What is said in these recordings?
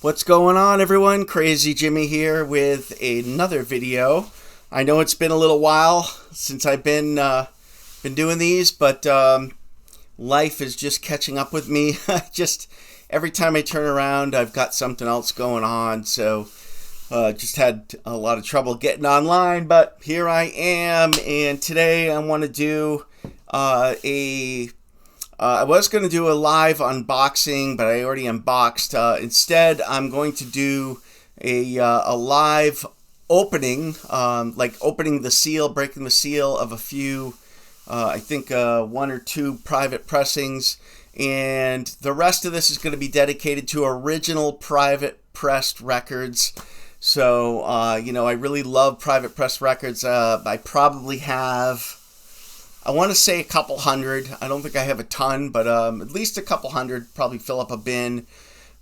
What's going on, everyone? Crazy Jimmy here with another video. I know it's been a little while since I've been doing these, but life is just catching up with me. Just every time I turn around, I've got something else going on. So just had a lot of trouble getting online, but here I am. And today I want to do I was going to do a live unboxing, but I already unboxed. Instead, I'm going to do a live opening, like opening the seal, breaking the seal of a few, I think one or two private pressings. And the rest of this is going to be dedicated to original private pressed records. So, I really love private pressed records. I probably have, I want to say a couple hundred. I don't think I have a ton, but at least a couple hundred. Probably fill up a bin,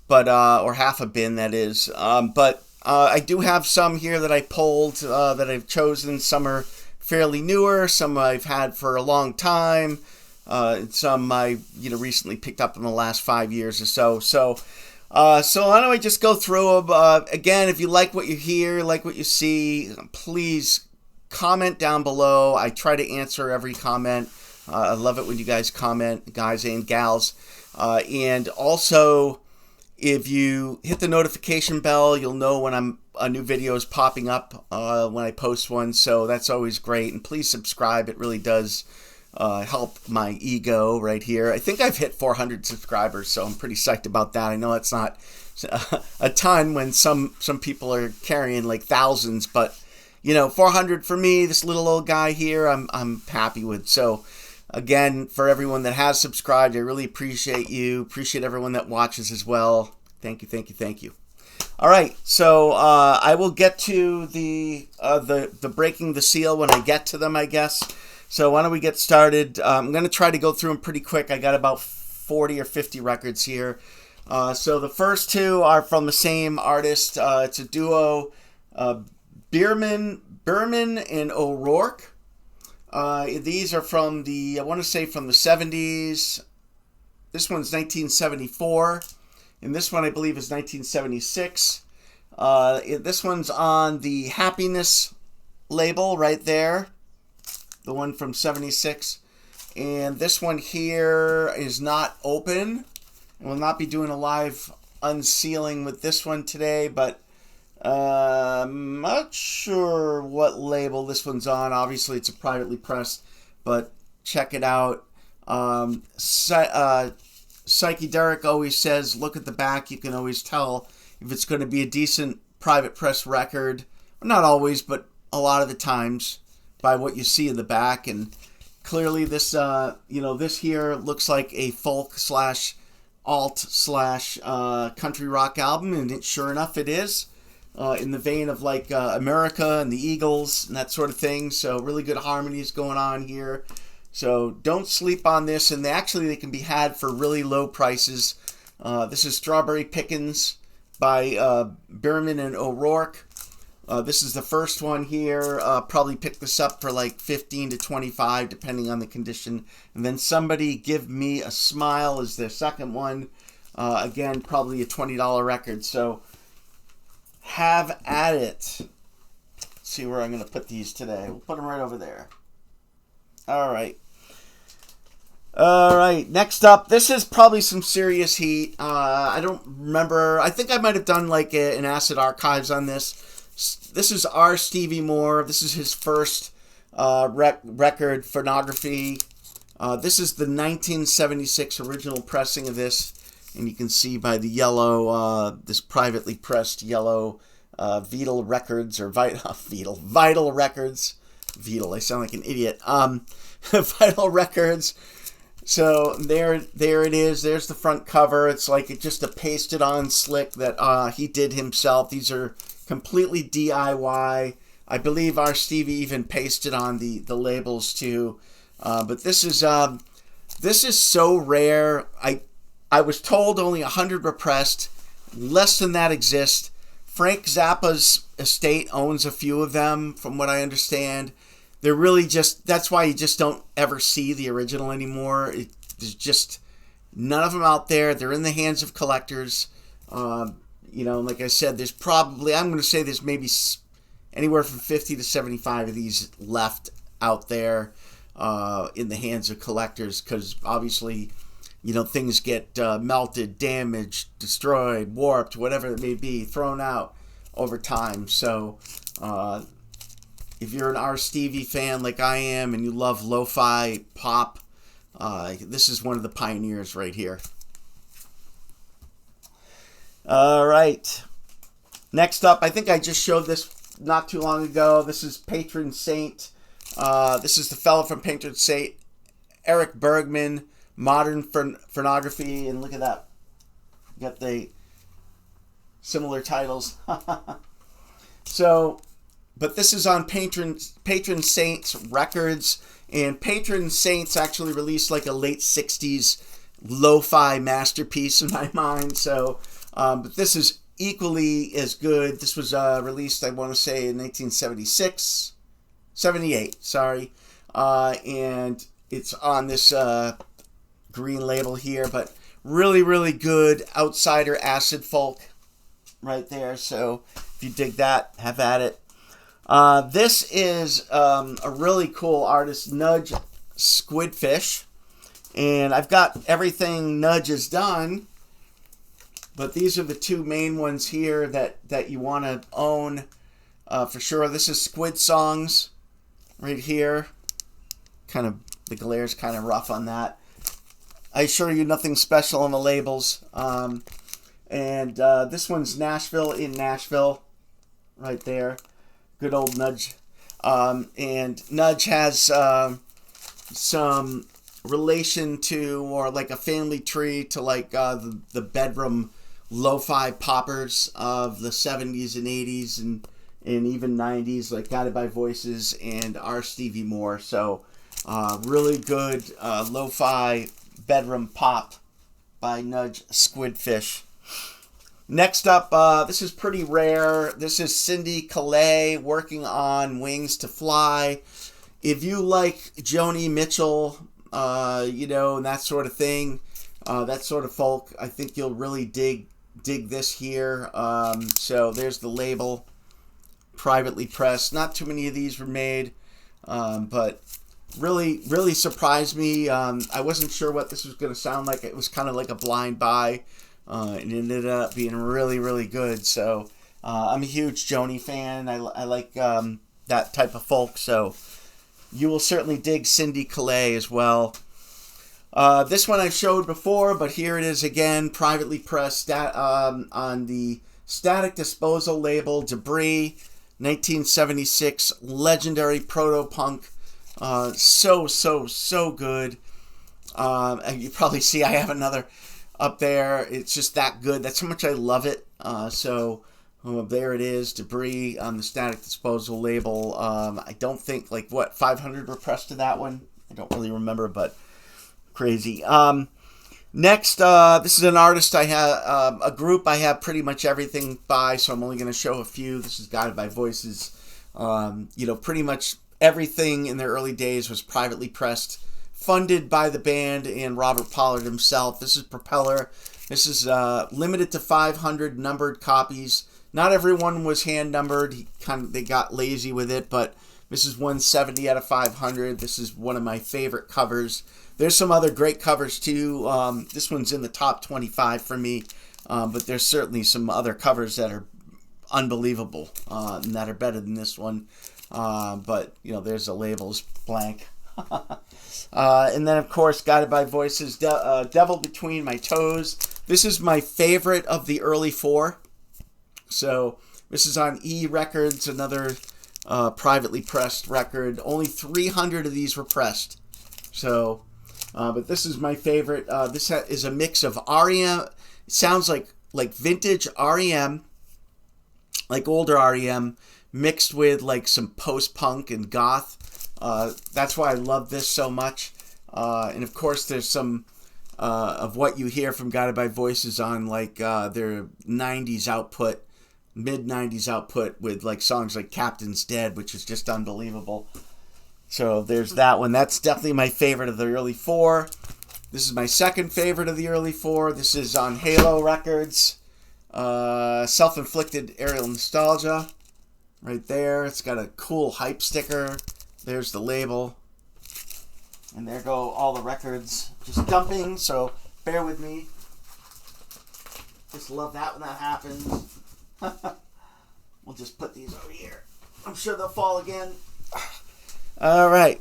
but or half a bin, that is. But I do have some here that I pulled that I've chosen. Some are fairly newer. Some I've had for a long time. Some I recently picked up in the last 5 years or so. So why don't I just go through them? Again, if you like what you hear, like what you see, please comment down below. I try to answer every comment. I love it when you guys comment, guys and gals. And also, if you hit the notification bell, you'll know when a new video is popping up when I post one. So that's always great. And please subscribe. It really does help my ego right here. I think I've hit 400 subscribers, so I'm pretty psyched about that. I know it's not a ton when some people are carrying like thousands, but 400 for me, this little old guy here, I'm happy with. So again, for everyone that has subscribed, I really appreciate you. Appreciate everyone that watches as well. Thank you, thank you, thank you. All right, so I will get to the breaking the seal when I get to them, I guess. So why don't we get started? I'm going to try to go through them pretty quick. I got about 40 or 50 records here. So the first two are from the same artist. It's a duo, Berman and Oor. These are from the, I want to say from the 70s. This one's 1974. And this one, I believe, is 1976. This one's on the Happiness label right there. The one from 76. And this one here is not open. And we'll not be doing a live unsealing with this one today, but I'm not sure what label this one's on. Obviously, it's a privately pressed, but check it out. Psychedelic always says, look at the back. You can always tell if it's going to be a decent private press record. Not always, but a lot of the times by what you see in the back. And clearly this, this here looks like a folk slash alt slash country rock album. And sure enough, it is. In the vein of like America and the Eagles and that sort of thing. So really good harmonies going on here. So don't sleep on this. And they can be had for really low prices. This is Strawberry Pickins by Berman and Oor. This is the first one here. Probably pick this up for like 15 to 25 depending on the condition. And then Somebody Give Me a Smile is their second one. Again, probably a $20 record. So have at it. Let's see where I'm going to put these today. We'll put them right over there. All right. Next up, this is probably some serious heat. I don't remember. I think I might have done like an Acid Archives on this. This is our Stevie Moore. This is his first record, Phonography. This is the 1976 original pressing of this. And you can see by the yellow, this privately pressed yellow Vital Records, or Vital Records. Vital, I sound like an idiot. Vital Records. So there it is. There's the front cover. It's like just a pasted on slick that he did himself. These are completely DIY. I believe our Stevie even pasted on the labels too. But this is so rare. I was told only 100 were pressed. Less than that exist. Frank Zappa's estate owns a few of them, from what I understand. They're really just, that's why you just don't ever see the original anymore. There's just none of them out there. They're in the hands of collectors. like I said, there's probably, I'm going to say there's maybe anywhere from 50 to 75 of these left out there in the hands of collectors, because obviously, things get melted, damaged, destroyed, warped, whatever it may be, thrown out over time. So if you're an R. Stevie fan like I am and you love lo-fi pop, this is one of the pioneers right here. All right. Next up, I think I just showed this not too long ago. This is Patron Saint. This is the fellow from Patron Saint, Eric Bergman, Modern Phonography, and look at that. Got the similar titles. So, but this is on Patron Saint's records, and Patron Saint's actually released like a late 60s lo-fi masterpiece in my mind. So, but this is equally as good. This was released, I want to say, in 78, sorry. And it's on this green label here, but really, really good outsider acid folk right there. So if you dig that, have at it. This is a really cool artist, Nudge Squidfish. And I've got everything Nudge has done, but these are the two main ones here that you want to own for sure. This is Squid Songs right here. Kind of, the glare's kind of rough on that. I assure you nothing special on the labels. And this one's Nashville in Nashville right there. Good old Nudge. And Nudge has some relation to, or like a family tree to, like the bedroom lo-fi poppers of the 70s and 80s and even 90s, like Guided by Voices and R. Stevie Moore. So really good lo-fi bedroom pop by Nudge Squidfish. Next up, this is pretty rare. This is Cindy Calais working on Wings to Fly. If you like Joni Mitchell, and that sort of thing, that sort of folk, I think you'll really dig this here. So there's the label, privately pressed. Not too many of these were made, but really, really surprised me. I wasn't sure what this was going to sound like. It was kind of like a blind buy, and it ended up being really, really good. So I'm a huge Joni fan. I like that type of folk, so you will certainly dig Cindy Calais as well. This one I've showed before, but here it is again, privately pressed on the Static Disposal label, Debris, 1976, legendary proto-punk. So good. And you probably see I have another up there. It's just that good. That's how much I love it. There it is, Debris on the Static Disposal label. I don't think, 500 were pressed to that one. I don't really remember, but crazy. Next, this is an artist I have, a group I have pretty much everything by, so I'm only going to show a few. This is Guided by Voices. Pretty much everything in their early days was privately pressed, funded by the band and Robert Pollard himself. This is Propeller. This is limited to 500 numbered copies. Not everyone was hand numbered. They got lazy with it, but this is 170 out of 500. This is one of my favorite covers. There's some other great covers too. This one's in the top 25 for me, but there's certainly some other covers that are unbelievable and that are better than this one. But there's the labels blank. And then of course, Guided by Voices, Devil Between My Toes. This is my favorite of the early four. So this is on E Records, another privately pressed record. Only 300 of these were pressed. So, but this is my favorite. This is a mix of REM. It sounds like vintage REM, like older REM, mixed with some post-punk and goth. That's why I love this so much. And of course, there's some of what you hear from Guided by Voices on their 90s output, mid-90s output with songs like Captain's Dead, which is just unbelievable. So there's that one. That's definitely my favorite of the early four. This is my second favorite of the early four. This is on Halo Records. Self-inflicted aerial nostalgia. Right there. It's got a cool hype sticker. There's the label. And there go all the records. Just dumping, so bear with me. Just love that when that happens. We'll just put these over here. I'm sure they'll fall again. All right.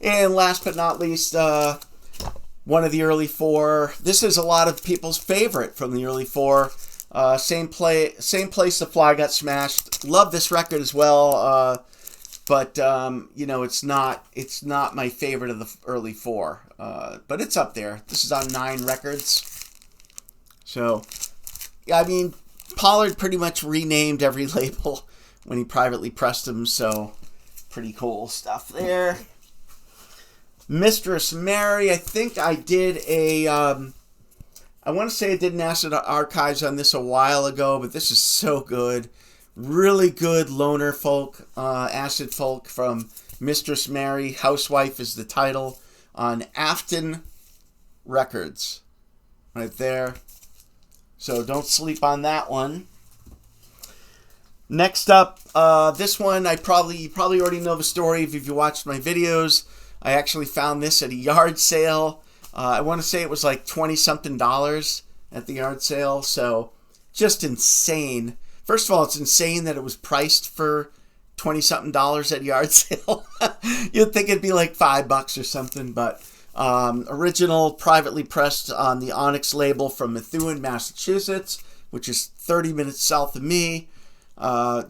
And last but not least, one of the early four. This is a lot of people's favorite from the early four. Same place the fly got smashed. Love this record as well. But you know, it's not my favorite of the early four. But it's up there. This is on 9 records. So, I mean, Pollard pretty much renamed every label when he privately pressed them. So, pretty cool stuff there. Mistress Mary, I think I did a, I want to say I did an Acid Archives on this a while ago, but this is so good. Really good loner folk, acid folk from Mistress Mary. Housewife is the title on Afton Records. Right there. So don't sleep on that one. Next up, this one, you probably already know the story if you watched my videos. I actually found this at a yard sale. I want to say it was like $20-something at the yard sale. So just insane. First of all, it's insane that it was priced for $20-something at yard sale. You'd think it'd be like $5 or something, but original privately pressed on the Onyx label from Methuen, Massachusetts, which is 30 minutes south of me.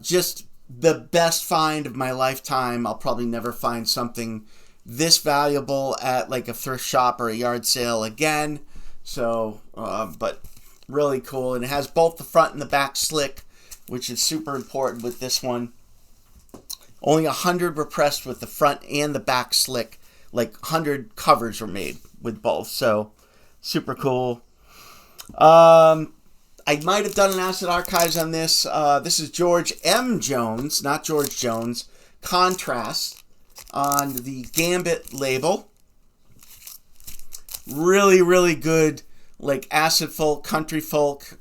Just the best find of my lifetime. I'll probably never find something this valuable at like a thrift shop or a yard sale again. So, but really cool. And it has both the front and the back slick, which is super important with this one. Only 100 were pressed with the front and the back slick. Like 100 covers were made with both. So, super cool. I might have done an Acid Archives on this. This is George M. Jones, not George Jones. Contrast on the Gambit label. Really, really good, like acid folk, country folk.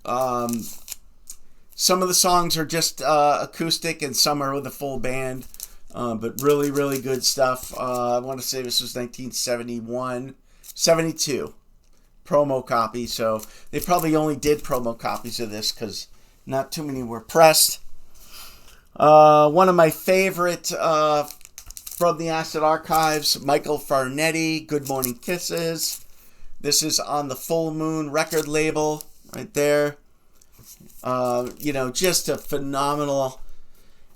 Some of the songs are just acoustic and some are with a full band. But really, really good stuff. I want to say this was 1971, 72 promo copy. So they probably only did promo copies of this because not too many were pressed. One of my favorite from the Acid Archives, Michael Farnetti, Good Morning Kisses. This is on the Full Moon record label right there. You know, just a phenomenal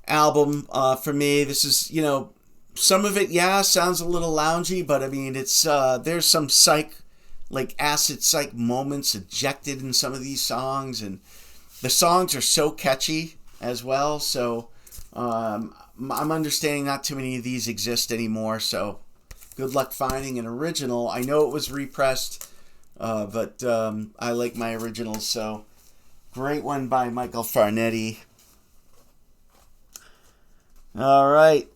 album for me. This is, you know, some of it, yeah, sounds a little loungy, but I mean, it's there's some acid psych moments ejected in some of these songs, and the songs are so catchy as well. So I'm understanding not too many of these exist anymore, so good luck finding an original. I know it was repressed, but I like my originals, so great one by Michael Farnetti. All right.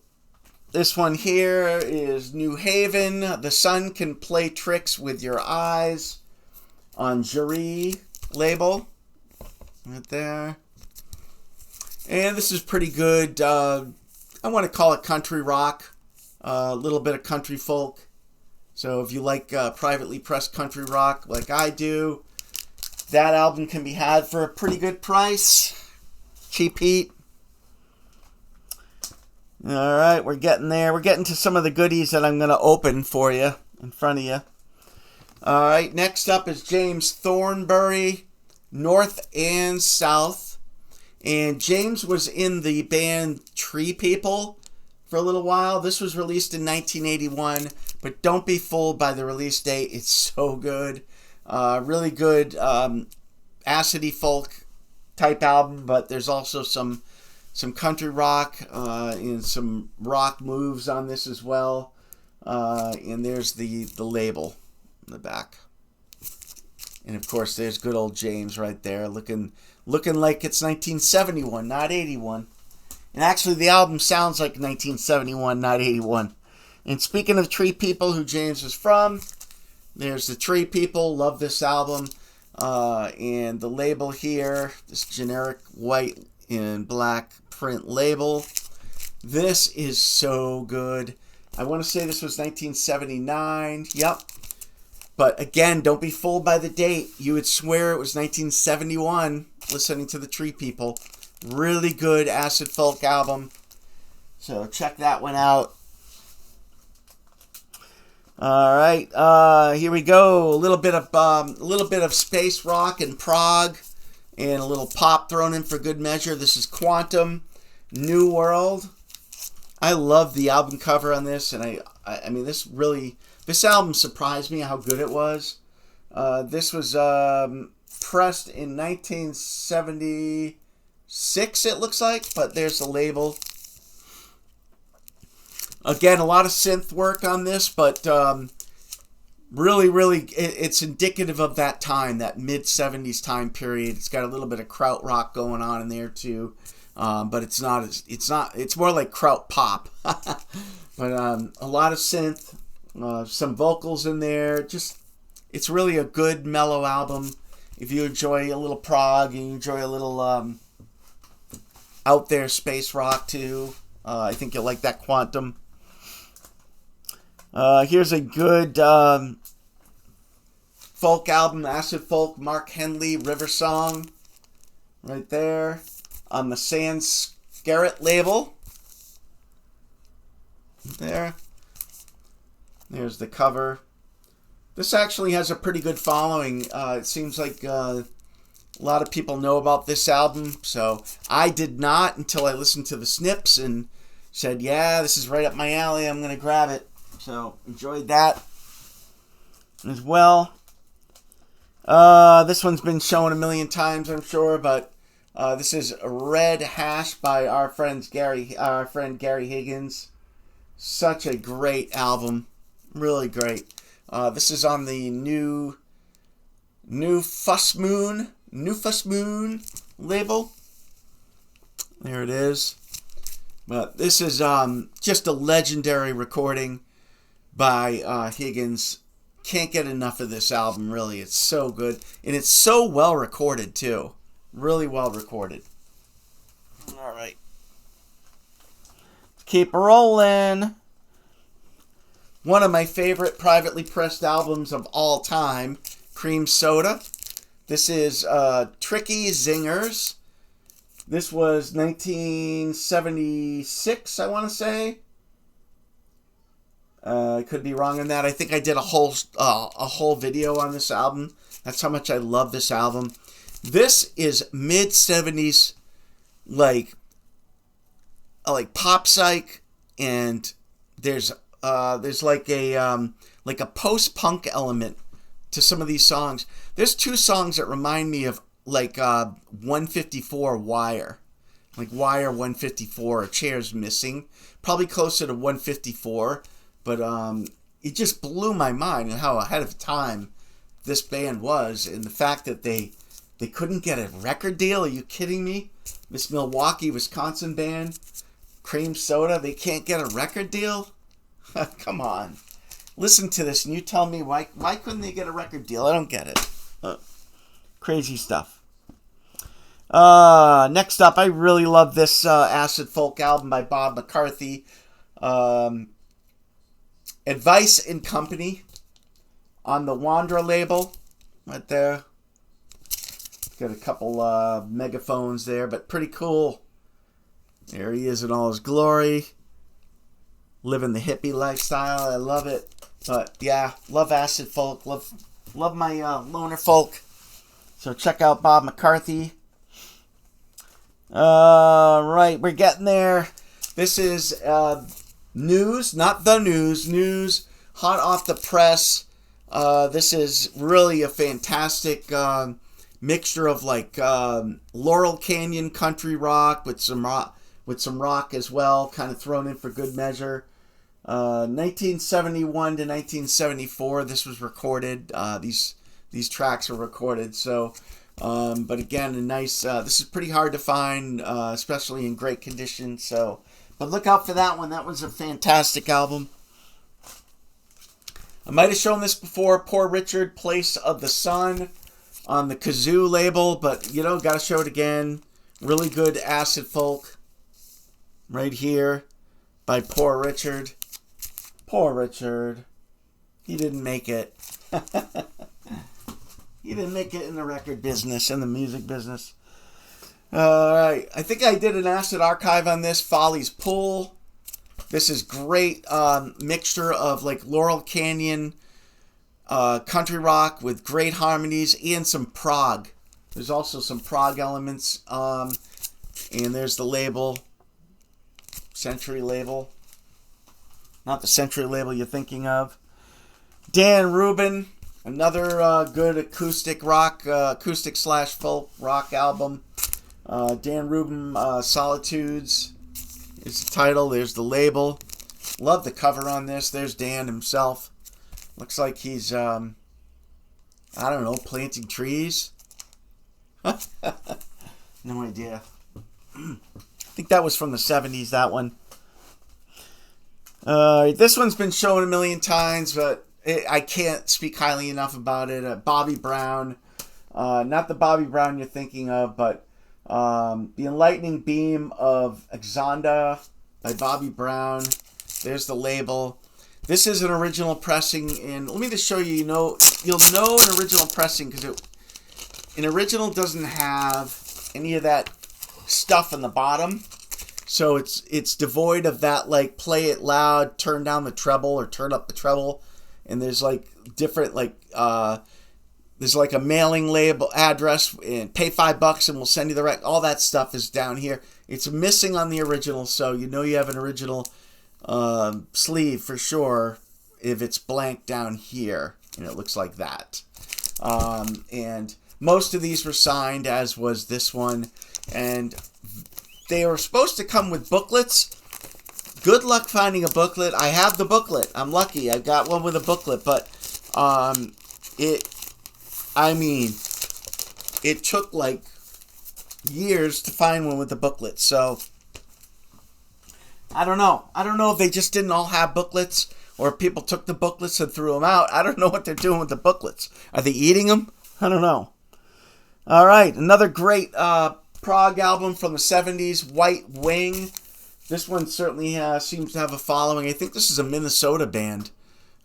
This one here is New Haven. The Sun Can Play Tricks with Your Eyes on Jury label. Right there. And this is pretty good. I want to call it country rock. A little bit of country folk. So if you like privately pressed country rock like I do, that album can be had for a pretty good price. Cheap heat. All right, we're getting there. We're getting to some of the goodies that I'm going to open for you in front of you. All right, next up is James Thornbury, North and South. And James was in the band Tree People for a little while. This was released in 1981, but don't be fooled by the release date. It's so good. Really good acidy folk type album, but there's also some country rock and some rock moves on this as well. And there's the label in the back. And of course, there's good old James right there, looking like it's 1971, not 81. And actually, the album sounds like 1971, not 81. And speaking of Tree People, who James is from, there's the Tree People. Love this album. And the label here, this generic white and black print label. This is so good. I want to say this was 1979. Yep. But again, don't be fooled by the date. You would swear it was 1971, listening to the Tree People. Really good acid folk album. So check that one out. All right, here we go. A little bit of space rock and prog, and a little pop thrown in for good measure. This is Quantum, New World. I love the album cover on this, and I mean this album surprised me how good it was. This was pressed in 1976, it looks like, but there's the label. Again, a lot of synth work on this, but really, it's indicative of that time, that mid-70s time period. It's got a little bit of krautrock going on in there too, but it's more like kraut pop. But a lot of synth, some vocals in there. It's really a good mellow album. If you enjoy a little prog and you enjoy a little out there space rock too, I think you'll like that Quantum. Here's a good folk album, acid folk, Mark Henley, River Song, right there on the Sans Scarlet label. There's the cover. This actually has a pretty good following. It seems like a lot of people know about this album, so I did not until I listened to the snips and said, yeah, this is right up my alley, I'm going to grab it. So, enjoyed that as well. This one's been shown a million times, I'm sure, but this is Red Hash by our friend Gary Higgins. Such a great album. Really great. This is on the new Fuss Moon label. There it is. But this is just a legendary recording by Higgins. Can't get enough of this album, really. It's so good. And it's so well recorded, too. Really well recorded. All right. Keep rolling. One of my favorite privately pressed albums of all time, Cream Soda. This is Tricky Zingers. This was 1976, I want to say. I could be wrong on that. I think I did a whole video on this album. That's how much I love this album. This is mid 70s, like pop psych, and there's like a post-punk element to some of these songs. There's two songs that remind me of like 154 Wire, like Wire 154. A chair's missing, probably closer to 154. But it just blew my mind and how ahead of time this band was, and the fact that they couldn't get a record deal. Are you kidding me? This Milwaukee, Wisconsin band, Cream Soda, they can't get a record deal? Come on. Listen to this and you tell me why couldn't they get a record deal? I don't get it. Crazy stuff. Next up, I really love this acid folk album by Bob McCarthy. Advice and Company on the Wanderer label, right there. Got a couple megaphones there, but pretty cool. There he is in all his glory, living the hippie lifestyle. I love it. But yeah, love acid folk. Love my loner folk. So check out Bob McCarthy. Right, we're getting there. This is news, not the news. News, hot off the press. This is really a fantastic mixture of like Laurel Canyon country rock with some rock as well, kind of thrown in for good measure. 1971 to 1974, this was recorded. These tracks were recorded. So, but again, a nice. This is pretty hard to find, especially in great condition. So. But look out for that one. That one's a fantastic album. I might have shown this before. Poor Richard, Place of the Sun. on the kazoo label, but you know, gotta show it again. Really good acid folk right here by Poor Richard. Poor Richard. He didn't make it. He didn't make it in the record business, in the music business. Alright, I think I did an acid archive on this. Folly's Pool. This is great mixture of like Laurel Canyon country rock with great harmonies and some prog. There's also some prog elements. And there's the label. Century label. Not the Century label you're thinking of. Dan Rubin. Another good acoustic rock, acoustic / folk rock album. Dan Rubin, Solitudes is the title. There's the label. Love the cover on this. There's Dan himself. Looks like he's, I don't know, planting trees. No idea. I think that was from the 70s, that one. This one's been shown a million times, but I can't speak highly enough about it. Bobby Brown. Not the Bobby Brown you're thinking of, but The Enlightening Beam of Exonda by Bobby Brown. There's the label. This is an original pressing, and let me just show you. You'll know an original pressing because an original doesn't have any of that stuff in the bottom. So it's devoid of that, like, play it loud, turn down the treble or turn up the treble. And there's like different, like, there's like a mailing label address and pay $5 and we'll send you the rec. All that stuff is down here. It's missing on the original, so you know you have an original sleeve for sure if it's blank down here. And it looks like that. And most of these were signed, as was this one. And they were supposed to come with booklets. Good luck finding a booklet. I have the booklet. I'm lucky. I got one with a booklet, but it took like years to find one with the booklet. So I don't know. I don't know if they just didn't all have booklets or if people took the booklets and threw them out. I don't know what they're doing with the booklets. Are they eating them? I don't know. All right, another great prog album from the 70s, White Wing. This one certainly seems to have a following. I think this is a Minnesota band.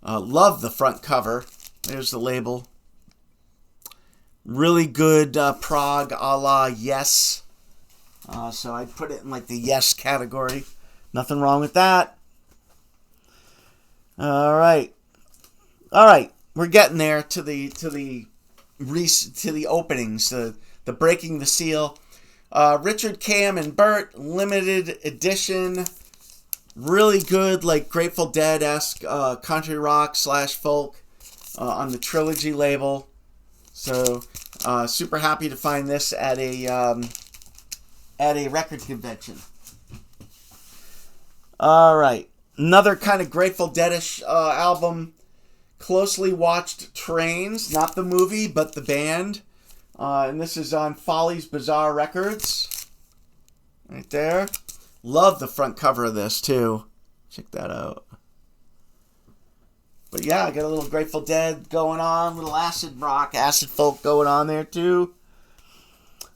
Love the front cover. There's the label. Really good prog a la Yes. So I'd put it in like the Yes category. Nothing wrong with that. All right. We're getting there to the openings, the breaking the seal. Richard, Cam, and Bert, limited edition. Really good, like Grateful Dead-esque country rock / folk on the Trilogy label. So, super happy to find this at a record convention. All right, another kind of Grateful Dead-ish album. Closely Watched Trains, not the movie, but the band. And this is on Folly's Bizarre Records. Right there. Love the front cover of this, too. Check that out. But yeah, I got a little Grateful Dead going on. Little acid rock, acid folk going on there, too.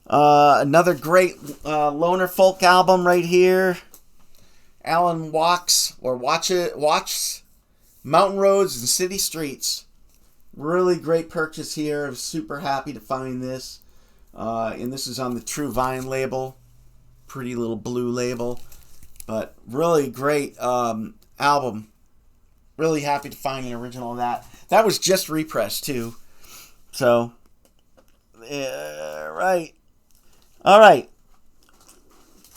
Another great loner folk album right here. Alan Watts Mountain Roads and City Streets. Really great purchase here. I'm super happy to find this. And this is on the True Vine label. Pretty little blue label. But really great album. Really happy to find an original of that. That was just repressed too. So, right. All right.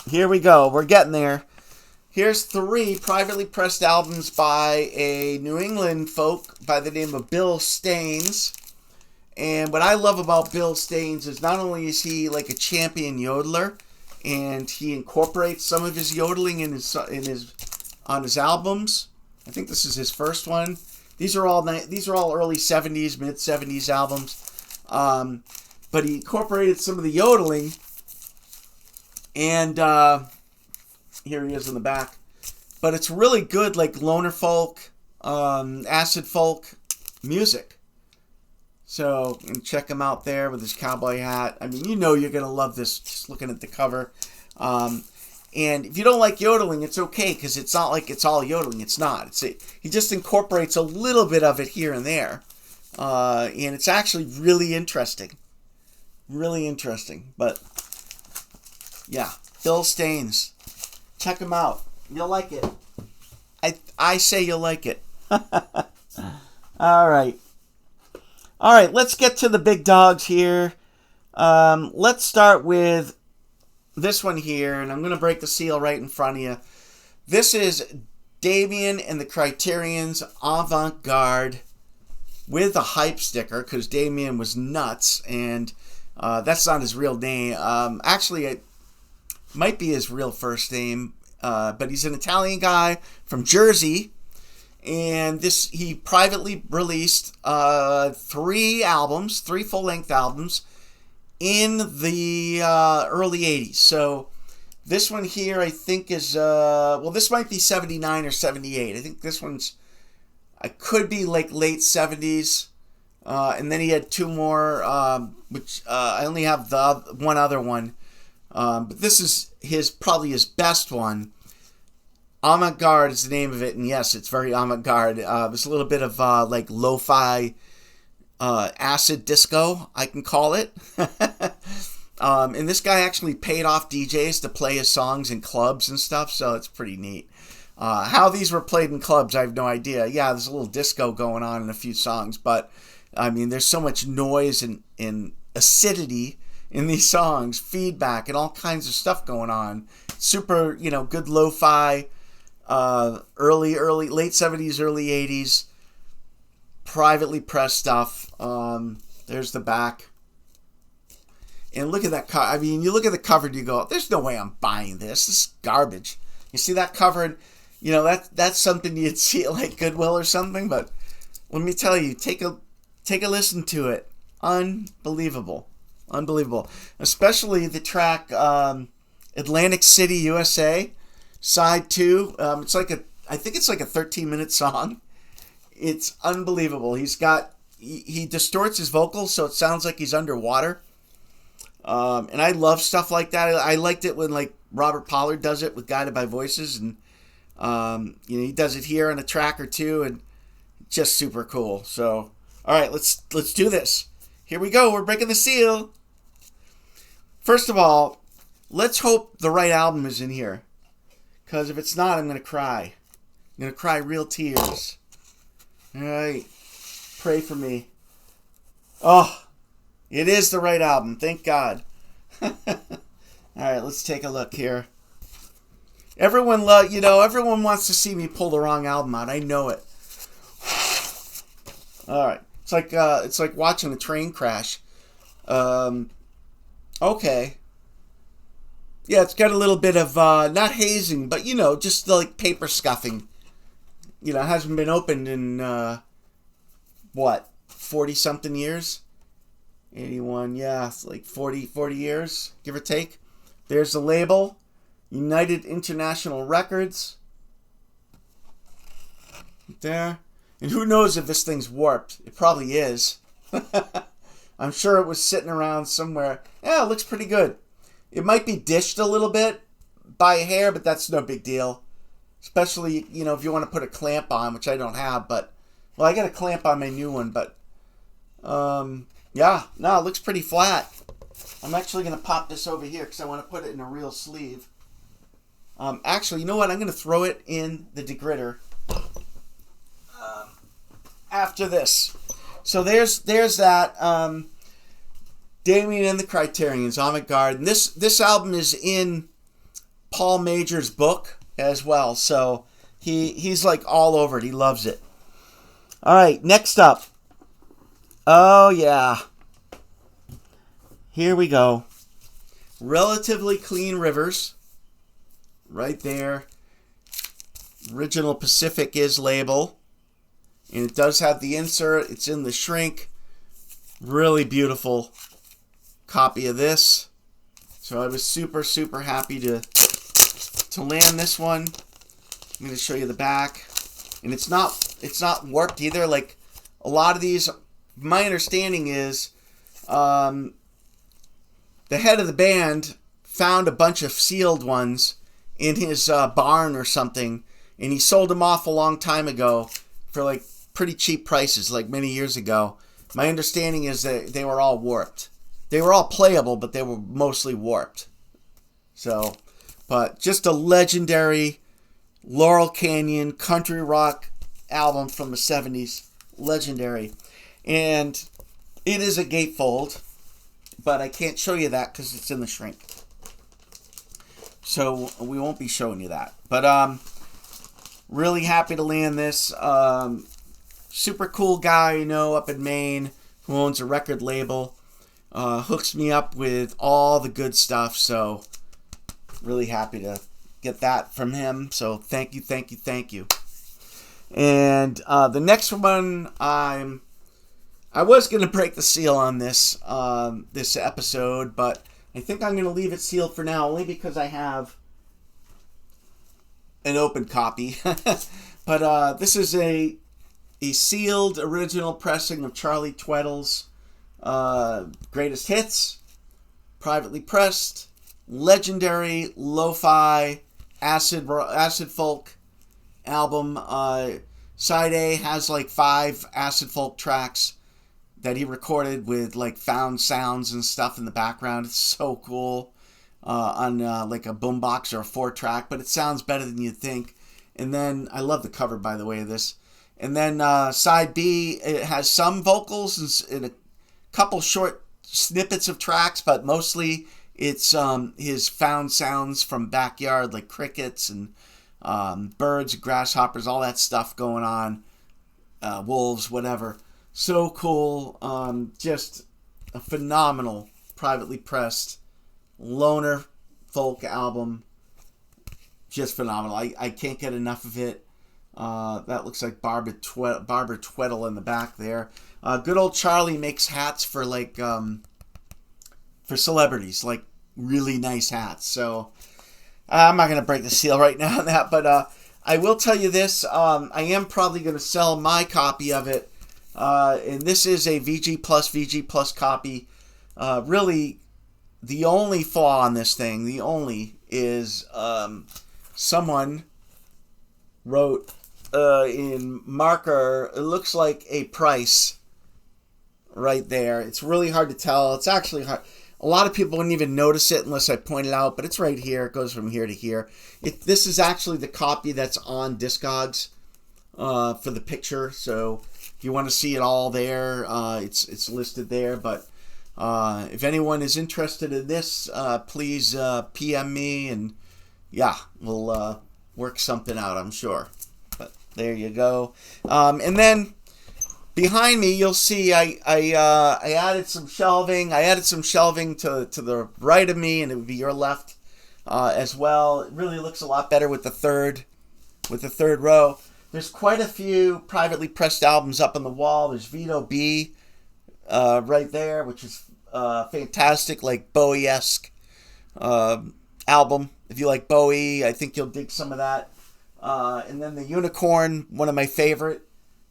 Here we go. We're getting there. Here's 3 privately pressed albums by a New England folk by the name of Bill Staines. And what I love about Bill Staines is not only is he like a champion yodeler, and he incorporates some of his yodeling on his albums. I think this is his first one. These are all early 70s, mid 70s albums. But he incorporated some of the yodeling, and here he is in the back. But it's really good, like loner folk, acid folk music. So, and check him out there with his cowboy hat. I mean, you know you're going to love this just looking at the cover. And if you don't like yodeling, it's okay, because it's not like it's all yodeling. It's not. He just incorporates a little bit of it here and there. And it's actually really interesting. Really interesting. But, yeah, Bill Staines. Check him out. You'll like it. I say you'll like it. All right. All right, let's get to the big dogs here. Let's start with this one here, and I'm going to break the seal right in front of you. This is Damian and the Criterion's Avant-Garde with a hype sticker, because Damian was nuts, and that's not his real name. Actually, it might be his real first name, but he's an Italian guy from Jersey. And he privately released 3 full-length albums in the early 80s. So this one here, I think, is, this might be 79 or 78. I think this one's, I could be like late 70s. And then he had 2 more, which I only have one other one. But this is probably his best one. Avant-Garde is the name of it, and yes, it's very avant-garde. There's a little bit of like lo-fi acid disco, I can call it. And this guy actually paid off DJs to play his songs in clubs and stuff, so it's pretty neat. How these were played in clubs, I have no idea. Yeah, there's a little disco going on in a few songs, but I mean, there's so much noise and acidity in these songs, feedback, and all kinds of stuff going on. Super, good lo-fi. Late 70s, early 80s, privately pressed stuff. There's the back. And look at that cover. I mean, you look at the cover and you go, there's no way I'm buying this. This is garbage. You see that cover, and, that's something you'd see at like Goodwill or something, but let me tell you, take a listen to it. Unbelievable. Unbelievable. Especially the track, Atlantic City, USA. Side 2, I think it's like a 13-minute song. It's unbelievable. He distorts his vocals so it sounds like he's underwater. And I love stuff like that. I liked it when like Robert Pollard does it with Guided by Voices, and he does it here on a track or two, and just super cool. So, all right, let's do this. Here we go. We're breaking the seal. First of all, let's hope the right album is in here. Because if it's not, I'm going to cry. I'm going to cry real tears. All right. Pray for me. Oh, it is the right album. Thank God. All right, let's take a look here. Everyone wants to see me pull the wrong album out. I know it. All right. It's like watching a train crash. Okay. Yeah, it's got a little bit of, not hazing, but, just like paper scuffing. It hasn't been opened in, 40-something years? 81, yeah, it's like 40 years, give or take. There's the label, United International Records. There. And who knows if this thing's warped? It probably is. I'm sure it was sitting around somewhere. Yeah, it looks pretty good. It might be dished a little bit by a hair, but that's no big deal. Especially, if you want to put a clamp on, which I don't have, but... Well, I got a clamp on my new one, but... Yeah, no, it looks pretty flat. I'm actually going to pop this over here because I want to put it in a real sleeve. Actually, you know what? I'm going to throw it in the degritter after this. So there's that... Damian and the Criterion's Avant-Garde. And this album is in Paul Major's book as well. So he's like all over it. He loves it. All right, next up. Oh, yeah. Here we go. Relatively Clean Rivers. Right there. Original Pacific Is label. And it does have the insert. It's in the shrink. Really beautiful copy of this. So I was super, super happy to land this one. I'm going to show you the back. And it's not warped either. Like a lot of these my understanding is the head of the band found a bunch of sealed ones in his barn or something, and he sold them off a long time ago for like pretty cheap prices, like many years ago. My understanding is that they were all warped. They were all playable, but they were mostly warped. So, but just a legendary Laurel Canyon country rock album from the 70s. Legendary. And it is a gatefold, but I can't show you that because it's in the shrink. So we won't be showing you that. But really happy to land this. Super cool guy, you know, up in Maine, who owns a record label. Hooks me up with all the good stuff. So really happy to get that from him. So thank you, thank you, thank you. And the next one, I was going to break the seal on this this episode, but I think I'm going to leave it sealed for now, only because I have an open copy. But this is a sealed original pressing of Charlie Tweddle's greatest hits, privately pressed, legendary lo-fi acid folk album. Side A has like 5 acid folk tracks that he recorded with like found sounds and stuff in the background. It's so cool on like a boombox or a 4-track, but it sounds better than you'd think. And then I love the cover, by the way, of this. And then side B, it has some vocals and a couple short snippets of tracks, but mostly it's his found sounds from backyard, like crickets and birds, grasshoppers, all that stuff going on, wolves, whatever. So cool. Just a phenomenal privately pressed loner folk album. Just phenomenal. I can't get enough of it. That looks like Barbara Tweddle in the back there. Good old Charlie makes hats for like for celebrities, like really nice hats. So I'm not gonna break the seal right now on that, but I will tell you this: I am probably gonna sell my copy of it, and this is a VG Plus copy. Really, the only flaw on this thing, is someone wrote in marker, it looks like a price right there. It's really hard to tell. It's actually hard. A lot of people wouldn't even notice it unless I point it out, but it's right here. It goes from here to here. This is actually the copy that's on Discogs for the picture. So if you want to see it all there, it's listed there. But if anyone is interested in this, please PM me, and yeah, we'll work something out, I'm sure. But there you go. And then behind me, you'll see I added some shelving. I added some shelving to the right of me, and it would be your left as well. It really looks a lot better with the third row. There's quite a few privately pressed albums up on the wall. There's Vito B right there, which is fantastic, like Bowie-esque album. If you like Bowie, I think you'll dig some of that. And then the Unicorn, one of my favorite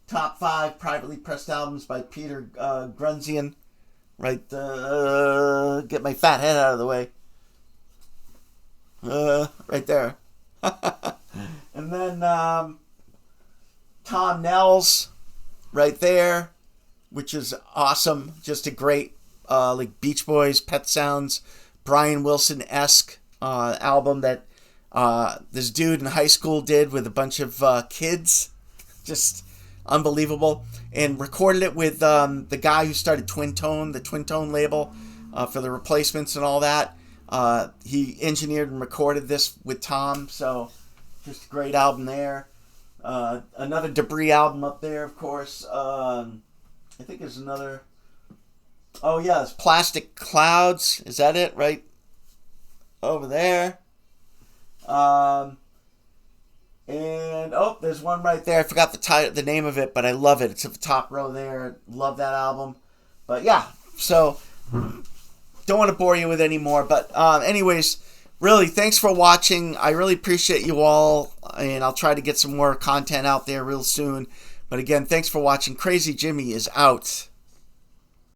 top 5 privately pressed albums by Peter Grunzian. Right, get my fat head out of the way. Right there. And then Tom Nell's right there, which is awesome. Just a great like Beach Boys, Pet Sounds, Brian Wilson-esque album that this dude in high school did with a bunch of kids. Just unbelievable. And recorded it with the guy who started Twin Tone, the Twin Tone label, for the Replacements and all that. He engineered and recorded this with Tom, so just a great album there. Another Debris album up there, of course. I think there's another. Oh yeah, it's Plastic Clouds. Is that it? Right over there. And there's one right there. I forgot the name of it, but I love it. It's at the top row there. Love that album. But yeah, so don't want to bore you with any more. But anyways, really, thanks for watching. I really appreciate you all, and I'll try to get some more content out there real soon. But again, thanks for watching. Crazy Jimmy is out.